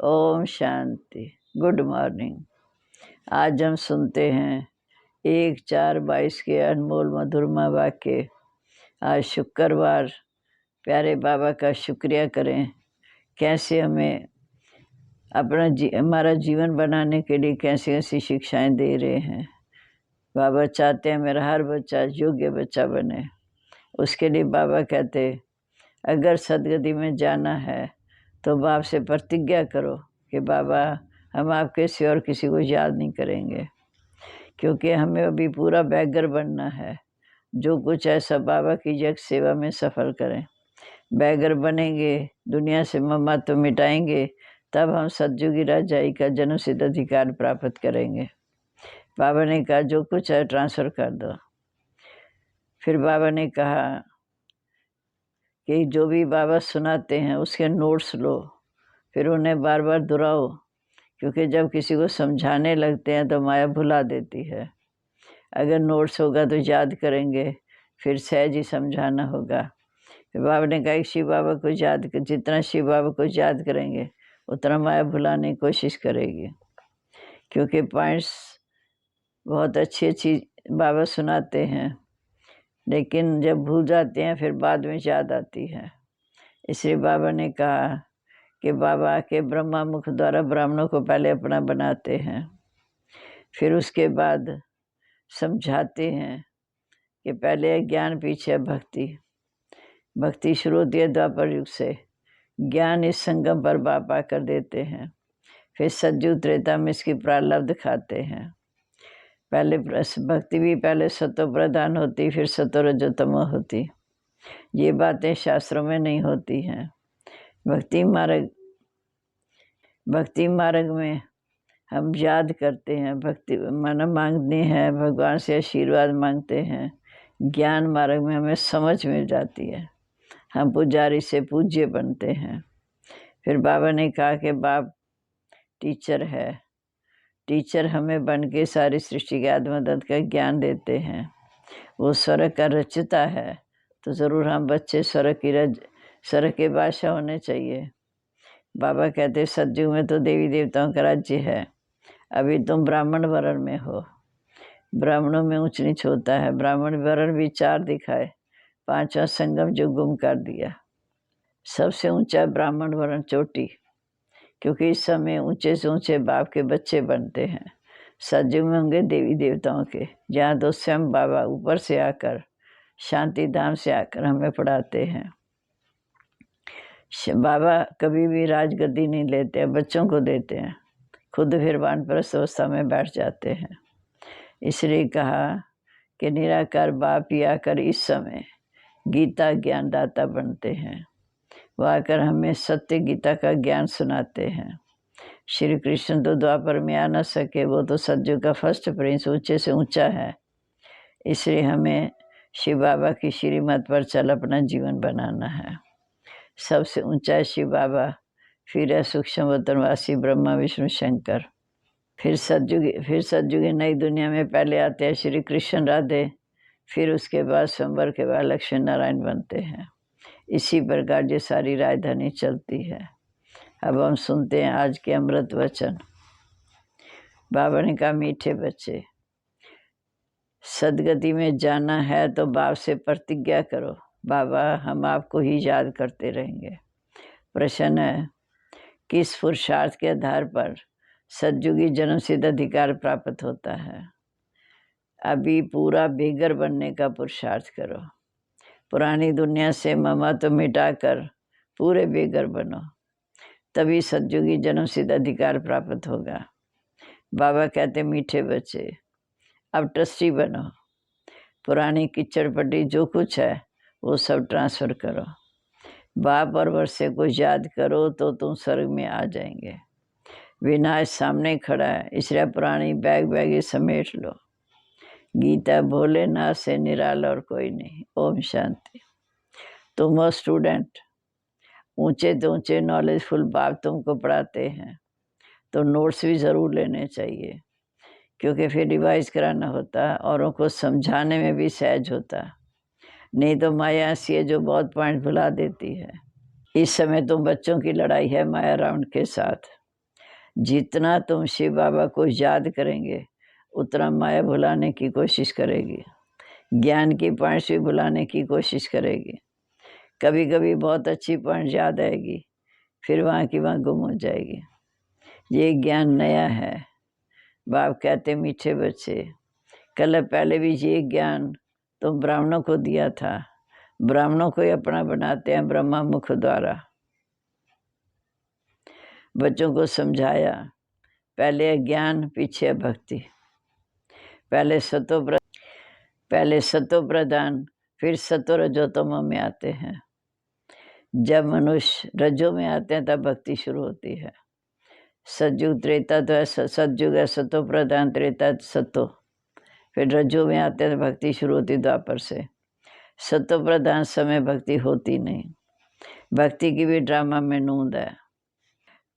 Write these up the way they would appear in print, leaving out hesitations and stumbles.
Om Shanti. Good morning. आज हम सुनते हैं 1-4-22 के अनमोल मधुरमा वाक्य। आज शुक्रवार, प्यारे बाबा का शुक्रिया करें। कैसे हमें हमारा जीवन बनाने के लिए कैसी कैसी शिक्षाएं दे रहे हैं। बाबा चाहते हैं मेरा हर बच्चा योग्य बच्चा बने। उसके लिए बाबा कहते अगर सदगति में जाना है तो बाप से प्रतिज्ञा करो कि बाबा हम आपके सिवा और किसी को याद नहीं करेंगे, क्योंकि हमें अभी पूरा बैगर बनना है। जो कुछ है सब बाबा की जग सेवा में सफल करें। बैगर बनेंगे, दुनिया से ममत्व मिटाएंगे, तब हम सतयुगी राजाई का जन्म सिद्ध अधिकार प्राप्त करेंगे। बाबा ने कहा जो कुछ है ट्रांसफ़र कर दो। फिर बाबा ने कहा कि जो भी बाबा सुनाते हैं उसके नोट्स लो, फिर उन्हें बार बार दोहराओ, क्योंकि जब किसी को समझाने लगते हैं तो माया भुला देती है। अगर नोट्स होगा तो याद करेंगे, फिर सहज ही समझाना होगा। फिर बाबा ने कहा शिव बाबा को याद कर, जितना शिव बाबा को याद करेंगे उतना माया भुलाने की कोशिश करेगी, क्योंकि पॉइंट्स बहुत अच्छी अच्छी बाबा सुनाते हैं, लेकिन जब भूल जाते हैं फिर बाद में याद आती है। इसलिए बाबा ने कहा कि बाबा के ब्रह्मा मुख द्वारा ब्राह्मणों को पहले अपना बनाते हैं, फिर उसके बाद समझाते हैं कि पहले ज्ञान पीछे भक्ति। भक्ति शुरू होती है द्वापर युग से, ज्ञान इस संगम पर बाप आकर देते हैं। फिर सतयुग त्रेता में इसकी प्रारब्ध खाते हैं। पहले भक्ति भी पहले सतो प्रधान होती, फिर सतो रजोतमो होती। ये बातें शास्त्रों में नहीं होती हैं। भक्ति मार्ग में हम याद करते हैं, भक्ति मन मांगते हैं, भगवान से आशीर्वाद मांगते हैं। ज्ञान मार्ग में हमें समझ मिल जाती है, हम पुजारी से पूज्य बनते हैं। फिर बाबा ने कहा कि बाप टीचर है, टीचर हमें बन के सारी सृष्टि के आत्मदत्त का ज्ञान देते हैं। वो स्वर्ग का रचता है, तो ज़रूर हम बच्चे स्वर्ग की भाषा होने चाहिए। बाबा कहते सतयुग में तो देवी देवताओं का राज्य है, अभी तुम ब्राह्मण वर्ण में हो। ब्राह्मणों में ऊंच नीच होता है। ब्राह्मण वर्ण भी 4 दिखाए, 5वां संगम जो गुम कर दिया। सबसे ऊंचा ब्राह्मण वर्ण चोटी, क्योंकि इस समय ऊंचे से ऊंचे बाप के बच्चे बनते हैं। सतयुग में होंगे देवी देवताओं के, जहाँ तो स्वयं बाबा ऊपर से आकर शांति धाम से आकर हमें पढ़ाते हैं। बाबा कभी भी राजगद्दी नहीं लेते, बच्चों को देते हैं, खुद फिर वानप्रस्थ अवस्था में बैठ जाते हैं। इसलिए कहा कि निराकार बाप ही आकर इस समय गीता ज्ञानदाता बनते हैं। वो आकर हमें सत्य गीता का ज्ञान सुनाते हैं। श्री कृष्ण तो द्वापर में आ न सके, वो तो सतयुग का फर्स्ट प्रिंस ऊंचे से ऊंचा है। इसलिए हमें शिव बाबा की श्रीमत पर चल अपना जीवन बनाना है। सबसे ऊंचा शिव बाबा, फिर है सूक्ष्मवतनवासी ब्रह्मा विष्णु शंकर। फिर सतयुगी नई दुनिया में पहले आते हैं श्री कृष्ण राधे, फिर उसके बाद स्वयंवर के बाद लक्ष्मी नारायण बनते हैं। इसी प्रकार ये सारी राजधानी चलती है। अब हम सुनते हैं आज के अमृत वचन। बाबा ने कहा मीठे बच्चे, सदगति में जाना है तो बाप से प्रतिज्ञा करो, बाबा हम आपको ही याद करते रहेंगे। प्रश्न है किस पुरुषार्थ के आधार पर सतयुगी जन्म सिद्ध अधिकार प्राप्त होता है। अभी पूरा बेगर बनने का पुरुषार्थ करो। पुरानी दुनिया से ममत्व मिटाकर पूरे बेगर बनो, तभी सतयुगी जन्म सिद्ध अधिकार प्राप्त होगा। बाबा कहते मीठे बच्चे अब ट्रस्टी बनो, पुरानी कीचड़ पट्टी जो कुछ है वो सब ट्रांसफ़र करो। बाप और वर्षे को याद करो तो तुम स्वर्ग में आ जाएंगे। विनाश सामने खड़ा है, इसलिए पुरानी बैग समेट लो। गीता भोलेनाथ से निराला और कोई नहीं। ओम शांति। तुम हो स्टूडेंट, ऊंचे तो ऊंचे नॉलेजफुल बाप तुमको पढ़ाते हैं, तो नोट्स भी ज़रूर लेने चाहिए, क्योंकि फिर रिवाइज कराना होता है, औरों को समझाने में भी सहज होता। नहीं तो माया ऐसी है जो बहुत पॉइंट भुला देती है। इस समय तो बच्चों की लड़ाई है माया राउंड के साथ। जितना तुम शिव बाबा को याद करेंगे उतना माया भुलाने की कोशिश करेगी, ज्ञान की पॉइंट्स भी भुलाने की कोशिश करेगी। कभी कभी बहुत अच्छी पॉइंट याद आएगी, फिर वहाँ की वहाँ गुम हो जाएगी। ये ज्ञान नया है। बाप कहते मीठे बच्चे, कल पहले भी ये ज्ञान तुम ब्राह्मणों को दिया था, ब्राह्मणों को ही अपना बनाते हैं ब्रह्मा मुख द्वारा। बच्चों को समझाया, पहले ज्ञान पीछे भक्ति, पहले सतो प्रधान फिर सतो रजोतमो में आते हैं। जब मनुष्य रजो में आते हैं तब भक्ति शुरू होती है। सतयुग त्रेता तो है, सतयुग है सतो प्रधान, त्रेता सतो, फिर रजो में आते हैं तो भक्ति शुरू होती द्वापर से। सतो प्रधान समय भक्ति होती नहीं, भक्ति की भी ड्रामा में नूंद है।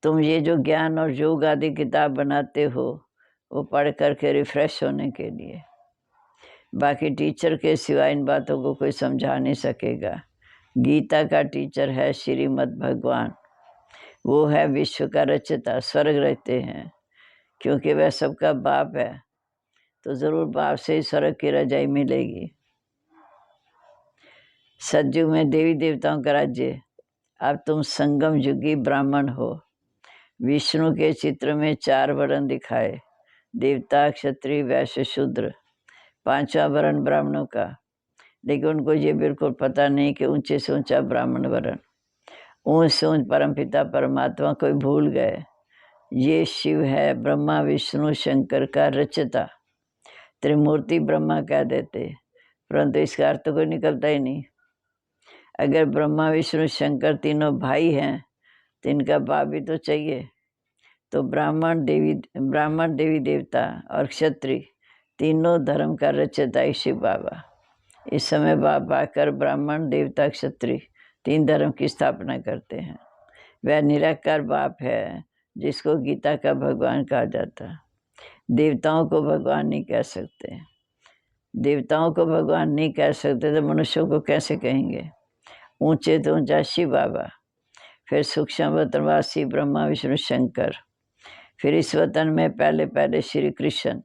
तुम ये जो ज्ञान और योग आदि किताब बनाते हो वो पढ़ करके रिफ्रेश होने के लिए, बाकी टीचर के सिवा इन बातों को कोई समझा नहीं सकेगा। गीता का टीचर है श्रीमद् भगवान, वो है विश्व का रचयिता, स्वर्ग रहते हैं, क्योंकि वह सबका बाप है तो जरूर बाप से ही स्वर्ग की रजाई मिलेगी। सतयुग में देवी देवताओं का राज्य, अब तुम संगम युगी ब्राह्मण हो। विष्णु के चित्र में 4 वर्ण दिखाए, देवता, क्षत्रिय, वैश्य, शूद्र, 5वां वर्ण ब्राह्मणों का, लेकिन उनको ये बिल्कुल पता नहीं कि ऊंचे से ऊंचा ब्राह्मण वर्ण, ऊंच से ऊंच परमपिता परमात्मा को भूल गए। ये शिव है, ब्रह्मा विष्णु शंकर का रचयिता, त्रिमूर्ति ब्रह्मा कह देते, परंतु इसका अर्थ तो कोई निकलता ही नहीं। अगर ब्रह्मा विष्णु शंकर तीनों भाई हैं तो इनका बाप भी तो चाहिए। तो ब्राह्मण देवी देवता और क्षत्रिय तीनों धर्म का रचयिता शिव बाबा। इस समय बाप आकर ब्राह्मण देवता क्षत्रिय 3 धर्म की स्थापना करते हैं। वह निराकार बाप है जिसको गीता का भगवान कहा जाता। देवताओं को भगवान नहीं कह सकते, देवताओं को भगवान नहीं कह सकते तो मनुष्यों को कैसे कहेंगे। ऊंचे तो ऊंचा शिव बाबा, फिर सूक्ष्म वतनवासी ब्रह्मा विष्णु शंकर, फिर इस वतन में पहले श्री कृष्ण,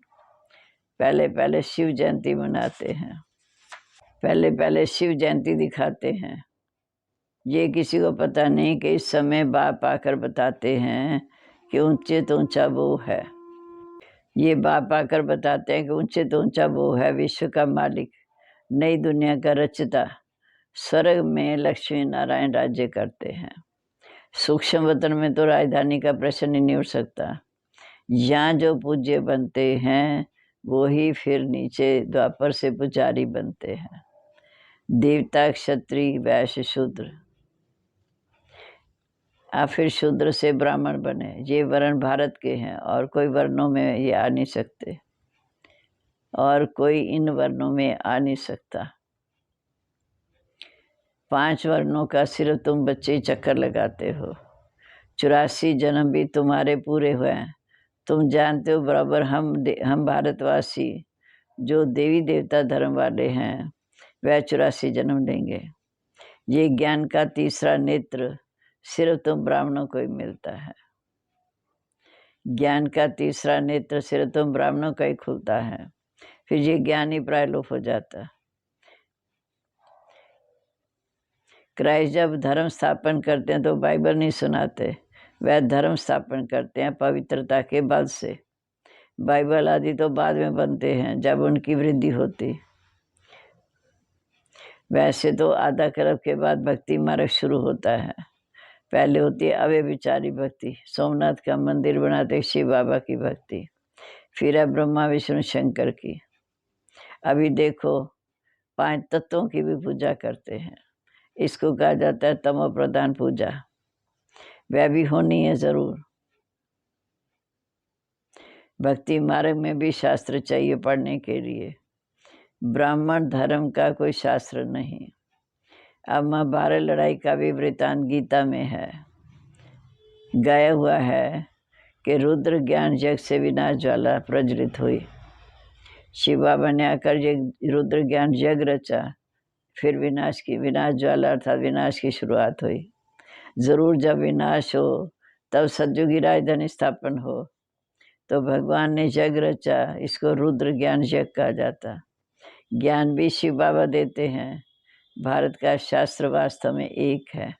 पहले शिव जयंती मनाते हैं, पहले शिव जयंती दिखाते हैं। ये किसी को पता नहीं कि इस समय बाप आकर बताते हैं कि ऊंचे तो ऊंचा वो है। ये बाप आकर बताते हैं कि ऊंचे तो ऊंचा वो है, विश्व का मालिक, नई दुनिया का रचयिता। स्वर्ग में लक्ष्मी नारायण राज्य करते हैं। सूक्ष्म वतन में तो राजधानी का प्रश्न ही नहीं उठ सकता। यहाँ जो पूज्य बनते हैं वो ही फिर नीचे द्वापर से पुजारी बनते हैं, देवता क्षत्रिय वैश्य शूद्र, फिर शूद्र से ब्राह्मण बने। ये वर्ण भारत के हैं और कोई वर्णों में ये आ नहीं सकते, और कोई इन वर्णों में आ नहीं सकता। 5 वर्णों का सिर्फ तुम बच्चे चक्कर लगाते हो। 84 जन्म भी तुम्हारे पूरे हुए हैं। तुम जानते हो बराबर हम भारतवासी जो देवी देवता धर्म वाले हैं वह 84 जन्म लेंगे। ये ज्ञान का तीसरा नेत्र सिर्फ तुम ब्राह्मणों को ही मिलता है। ज्ञान का तीसरा नेत्र सिर्फ तुम ब्राह्मणों का ही खुलता है, फिर ये ज्ञान ही प्रायलोप हो जाता। क्राइस्ट जब धर्म स्थापन करते हैं तो बाइबल नहीं सुनाते, वह धर्म स्थापन करते हैं पवित्रता के बल से। बाइबल आदि तो बाद में बनते हैं जब उनकी वृद्धि होती। वैसे तो आधा कल्प के बाद भक्ति मार्ग शुरू होता है। पहले होती है अव्यभिचारी भक्ति, सोमनाथ का मंदिर बनाते शिव बाबा की भक्ति, फिर है ब्रह्मा विष्णु शंकर की। अभी देखो 5 तत्वों की भी पूजा करते हैं, इसको कहा जाता है तमो प्रधान पूजा। वह भी होनी है जरूर। भक्ति मार्ग में भी शास्त्र चाहिए पढ़ने के लिए। ब्राह्मण धर्म का कोई शास्त्र नहीं। अब महाभारत लड़ाई का भी वृतांत गीता में है, गाया हुआ है कि रुद्र ज्ञान जग से विनाश ज्वाला प्रज्वलित हुई। शिव बाबा ने आकर ये रुद्र ज्ञान जग रचा, फिर विनाश ज्वाला अर्थात विनाश की शुरुआत हुई। जरूर जब विनाश हो तब सतयुगी राजधानी स्थापन हो। तो भगवान ने जग रचा, इसको रुद्र ज्ञान जग कहा जाता। ज्ञान भी शिव बाबा देते हैं। भारत का शास्त्र वास्तव में एक है,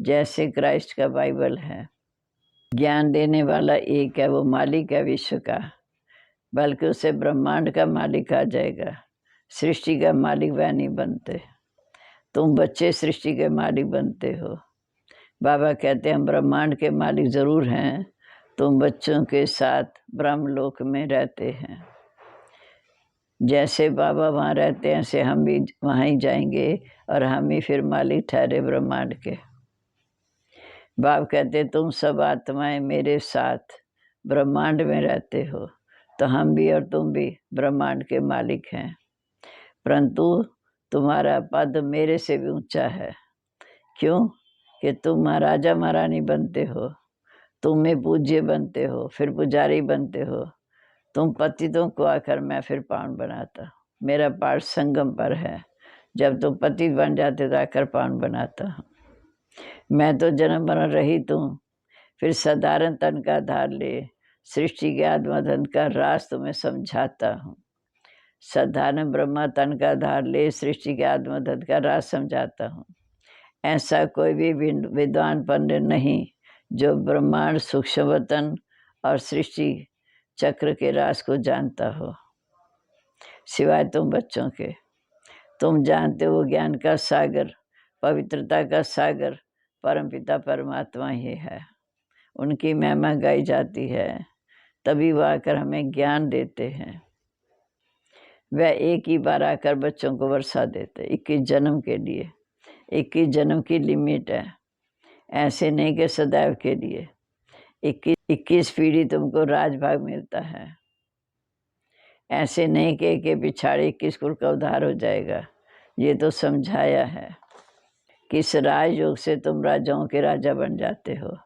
जैसे क्राइस्ट का बाइबल है। ज्ञान देने वाला एक है, वो मालिक है विश्व का, बल्कि उसे ब्रह्मांड का मालिक कहा जाएगा। सृष्टि का मालिक वह नहीं बनते। तुम बच्चे सृष्टि के मालिक बनते हो। बाबा कहते हैं हम ब्रह्मांड के मालिक जरूर हैं, तुम बच्चों के साथ ब्रह्मलोक में रहते हैं। जैसे बाबा वहाँ रहते हैं, ऐसे हम भी वहाँ ही जाएंगे और हम ही फिर मालिक ठहरे ब्रह्मांड के। बाबा कहते तुम सब आत्माएं मेरे साथ ब्रह्मांड में रहते हो, तो हम भी और तुम भी ब्रह्मांड के मालिक हैं। परंतु तुम्हारा पद मेरे से भी ऊंचा है। क्यों? कि तुम महाराजा महारानी बनते हो, तुम में पूज्य बनते हो, फिर पुजारी बनते हो। तुम पतितों को आकर मैं फिर पावन बनाता। मेरा पाठ संगम पर है, जब तुम पतित बन जाते तो आकर पावन बनाता हूँ। मैं तो जन्म मरण रहित हूँ, फिर साधारण तन का आधार ले सृष्टि के आत्मधन का राज तुम्हें समझाता हूँ। साधारण ब्रह्मा तन का आधार ले सृष्टि के आत्मधन का राज समझाता हूँ। ऐसा कोई भी विद्वान पंडित नहीं जो ब्रह्मांड सूक्ष्मवतन और सृष्टि चक्र के राज को जानता हो, सिवाय तुम बच्चों के। तुम जानते हो ज्ञान का सागर, पवित्रता का सागर परमपिता परमात्मा ही है। उनकी महिमा गाई जाती है, तभी वह आकर हमें ज्ञान देते हैं। वह एक ही बार आकर बच्चों को वर्षा देते, 21 जन्म के लिए। 21 जन्म की लिमिट है, ऐसे नहीं कि सदैव के लिए। 21 पीढ़ी तुमको राजभाग मिलता है। ऐसे नहीं कि पिछाड़े 21 कुल का उद्धार हो जाएगा। ये तो समझाया है। किस राजयोग से तुम राजाओं के राजा बन जाते हो,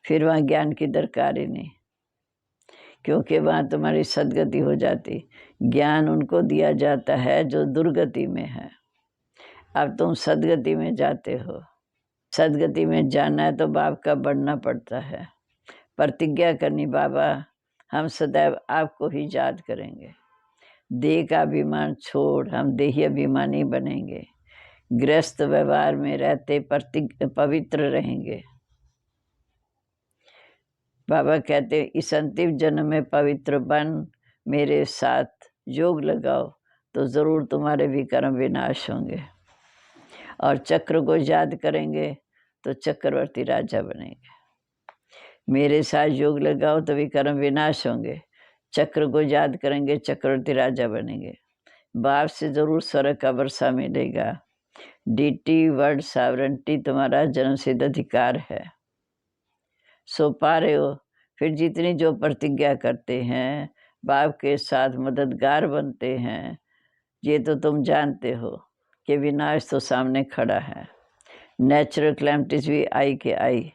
फिर वहाँ ज्ञान की दरकार ही नहीं, क्योंकि वहाँ तुम्हारी सदगति हो जाती। ज्ञान उनको दिया जाता है जो दुर्गति में है। अब तुम सदगति में जाते हो। सदगति में जाना है तो बाप का बढ़ना पड़ता है। प्रतिज्ञा करनी, बाबा हम सदैव आपको ही याद करेंगे। देह का अभिमान छोड़ हम देही अभिमानी बनेंगे। गृहस्थ व्यवहार में रहते पवित्र रहेंगे। बाबा कहते इस अंतिम जन्म में पवित्र बन, मेरे साथ योग लगाओ तो जरूर तुम्हारे भी कर्म विनाश होंगे। और चक्र को याद करेंगे तो चक्रवर्ती राजा बनेंगे। मेरे साथ योग लगाओ तो भी कर्म विनाश होंगे। चक्र को याद करेंगे, चक्रवर्ती राजा बनेंगे। बाप से जरूर स्वर्ग का वर्षा मिलेगा। डीटी वर्ड सावरेंटी तुम्हारा जन्मसिद्ध अधिकार है। सो पा रहे हो। फिर जितनी जो प्रतिज्ञा करते हैं, बाप के साथ मददगार बनते हैं। ये तो तुम जानते हो कि विनाश तो सामने खड़ा है। नेचुरल क्लैमिटीज भी आई के आई।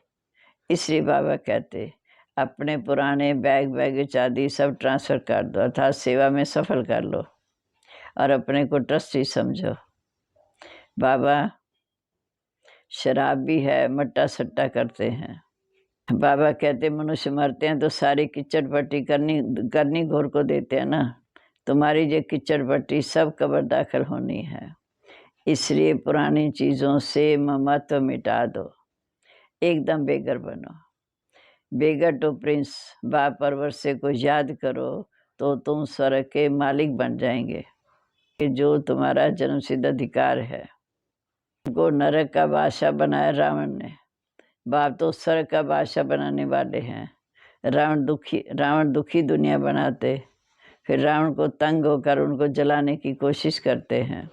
इसलिए बाबा कहते अपने पुराने बैग आदि सब ट्रांसफ़र कर दो, अर्थात सेवा में सफल कर लो और अपने को ट्रस्टी समझो। बाबा शराब भी है, मट्टा सट्टा करते हैं। बाबा कहते मनुष्य मरते हैं तो सारी किचड़ पट्टी करनी घोर को देते हैं ना। तुम्हारी ये किचड़ पट्टी सब कब्र दाखिल होनी है। इसलिए पुरानी चीज़ों से ममत्व मिटा दो, एकदम बेगर बनो। बेगर टू प्रिंस बाप परवरसे को याद करो तो तुम स्वर्ग के मालिक बन जाएंगे, कि जो तुम्हारा जन्मसिद्ध अधिकार है। उनको नरक का बादशाह बनाया रावण ने। बाप तो स्वर्ग का बादशाह बनाने वाले हैं। रावण दुखी दुनिया बनाते, फिर रावण को तंग होकर उनको जलाने की कोशिश करते हैं।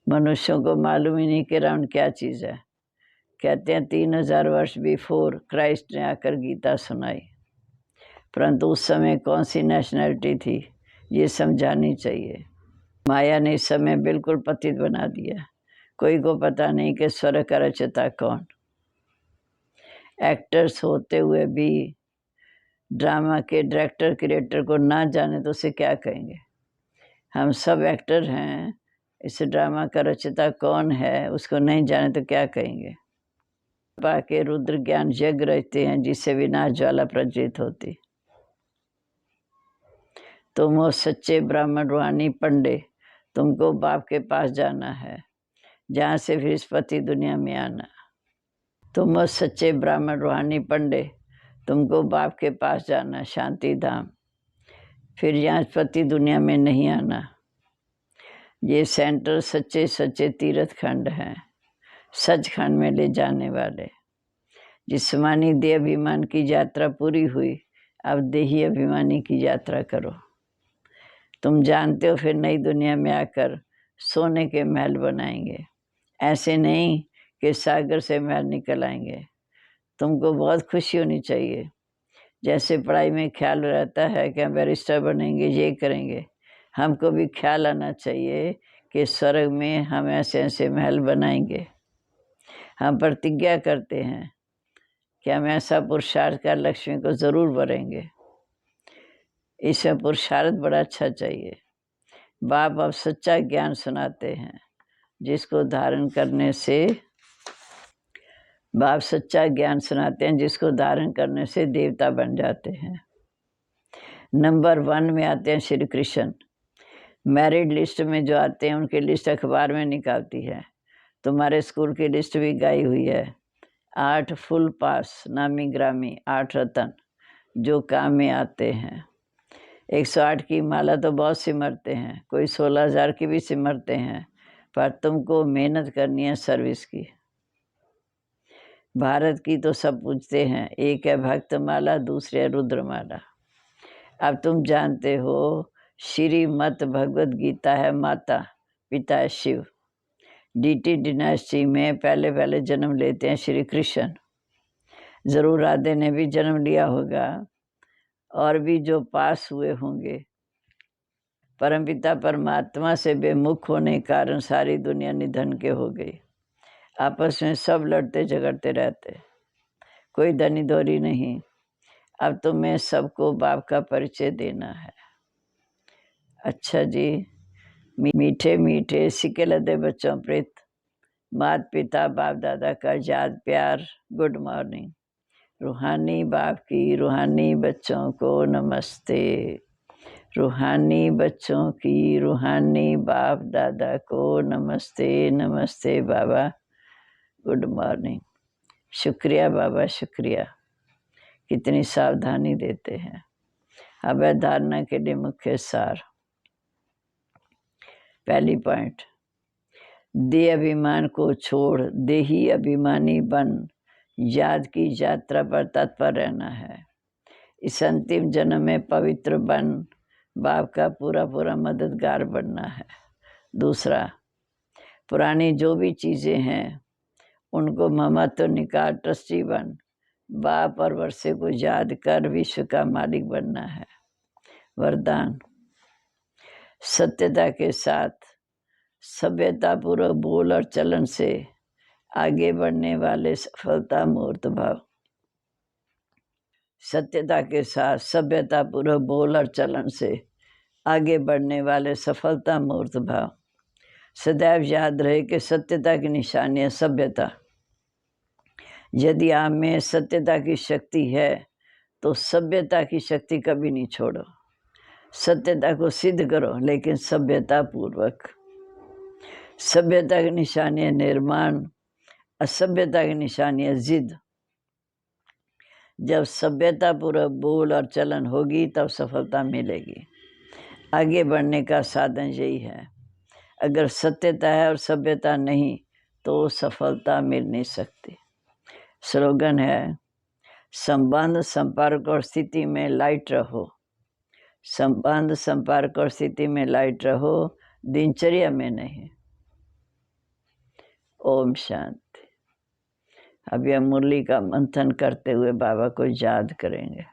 मनुष्यों को मालूम ही नहीं कि रावण क्या चीज़ है। कहते हैं 3000 वर्ष बिफोर क्राइस्ट ने आकर गीता सुनाई, परंतु उस समय कौन सी नेशनलिटी थी ये समझानी चाहिए। माया ने इस समय बिल्कुल पतित बना दिया। कोई को पता नहीं कि स्वर्ग का रचयिता कौन। एक्टर्स होते हुए भी ड्रामा के डायरेक्टर क्रिएटर को ना जाने तो उसे क्या कहेंगे। हम सब एक्टर हैं, इस ड्रामा का रचयिता कौन है उसको नहीं जाने तो क्या कहेंगे। पाके रुद्र ज्ञान जग रहते हैं, जिससे विनाश ज्वाला प्रज्वलित होती। तुम हो सच्चे ब्राह्मण रूहानी पंडे, तुमको बाप के पास जाना है, जहाँ से फिर इस पति दुनिया में आना। तुम हो सच्चे ब्राह्मण रूहानी पंडे, तुमको बाप के पास जाना, शांति धाम, फिर यहाँ पति दुनिया में नहीं आना। ये सेंटर सच्चे सच्चे तीर्थ खंड हैं, सचखंड में ले जाने वाले। जिस्मानी देह अभिमान की यात्रा पूरी हुई, अब देही अभिमानी की यात्रा करो। तुम जानते हो फिर नई दुनिया में आकर सोने के महल बनाएंगे, ऐसे नहीं कि सागर से महल निकल आएंगे। तुमको बहुत खुशी होनी चाहिए। जैसे पढ़ाई में ख्याल रहता है कि हम बैरिस्टर बनेंगे, ये करेंगे, हमको भी ख्याल आना चाहिए कि स्वर्ग में हम ऐसे ऐसे महल बनाएंगे। हम प्रतिज्ञा करते हैं कि हम ऐसा पुरुषार्थ कर लक्ष्मी को ज़रूर भरेंगे। इसमें पुरुषार्थ बड़ा अच्छा चाहिए। बाप अब सच्चा ज्ञान सुनाते हैं, जिसको धारण करने से बाप सच्चा ज्ञान सुनाते हैं, जिसको धारण करने से देवता बन जाते हैं। नंबर 1 में आते हैं श्री कृष्ण। मैरिड लिस्ट में जो आते हैं उनकी लिस्ट अखबार में निकालती है। तुम्हारे स्कूल की लिस्ट भी गाई हुई है। 8 फुल पास, नामी ग्रामी, 8 रतन जो काम में आते हैं। 108 की माला तो बहुत सिमरते हैं, कोई 16,000 की भी सिमरते हैं, पर तुमको मेहनत करनी है सर्विस की। भारत की तो सब पूछते हैं, एक है भक्त माला, दूसरे है रुद्र माला। अब तुम जानते हो श्रीमद् भगवद गीता है माता, पिता है शिव। डीटी डिनास्टी में पहले जन्म लेते हैं श्री कृष्ण। जरूर राधे ने भी जन्म लिया होगा, और भी जो पास हुए होंगे। परमपिता परमात्मा से बेमुख होने के कारण सारी दुनिया निधन के हो गई। आपस में सब लड़ते झगड़ते रहते, कोई धनी दौरी नहीं। अब तुम्हें सबको बाप का परिचय देना है। अच्छा जी, मीठे मीठे सिके लदे बच्चों प्रीत, माता पिता बाप दादा का याद प्यार, गुड मॉर्निंग। रूहानी बाप की रूहानी बच्चों को नमस्ते। रूहानी बच्चों की रूहानी बाप दादा को नमस्ते। नमस्ते बाबा, गुड मॉर्निंग। शुक्रिया बाबा, शुक्रिया, कितनी सावधानी देते हैं। अब है धारणा के लिए मुख्य सार। पहली पॉइंट, देह अभिमान को छोड़ देही अभिमानी बन याद की यात्रा पर तत्पर रहना है। इस अंतिम जन्म में पवित्र बन बाप का पूरा पूरा मददगार बनना है। दूसरा, पुरानी जो भी चीज़ें हैं उनको ममत्व निकाल ट्रस्टी बन बाप और वर्षे को याद कर विश्व का मालिक बनना है। वरदान, सत्यता के साथ सभ्यता पूर्वक बोल और चलन से आगे बढ़ने वाले सफलता मूर्त भाव। सत्यता के साथ सभ्यता पूर्वक बोल और चलन से आगे बढ़ने वाले सफलता मूर्त भाव। सदैव याद रहे कि सत्यता की निशानी है सभ्यता। यदि आप में सत्यता की शक्ति है तो सभ्यता की शक्ति कभी नहीं छोड़ो। सत्यता को सिद्ध करो, लेकिन सभ्यता पूर्वक। सभ्यता की निशानी है निर्माण, असभ्यता की निशानी है जिद। जब सभ्यता पूर्वक बोल और चलन होगी तब सफलता मिलेगी। आगे बढ़ने का साधन यही है। अगर सत्यता है और सभ्यता नहीं तो सफलता मिल नहीं सकती। स्लोगन है, संबंध संपर्क और स्थिति में लाइट रहो। संबंध संपर्क और स्थिति में लाइट रहो, दिनचर्या में नहीं। ओम शांति। अब यह मुरली का मंथन करते हुए बाबा को याद करेंगे।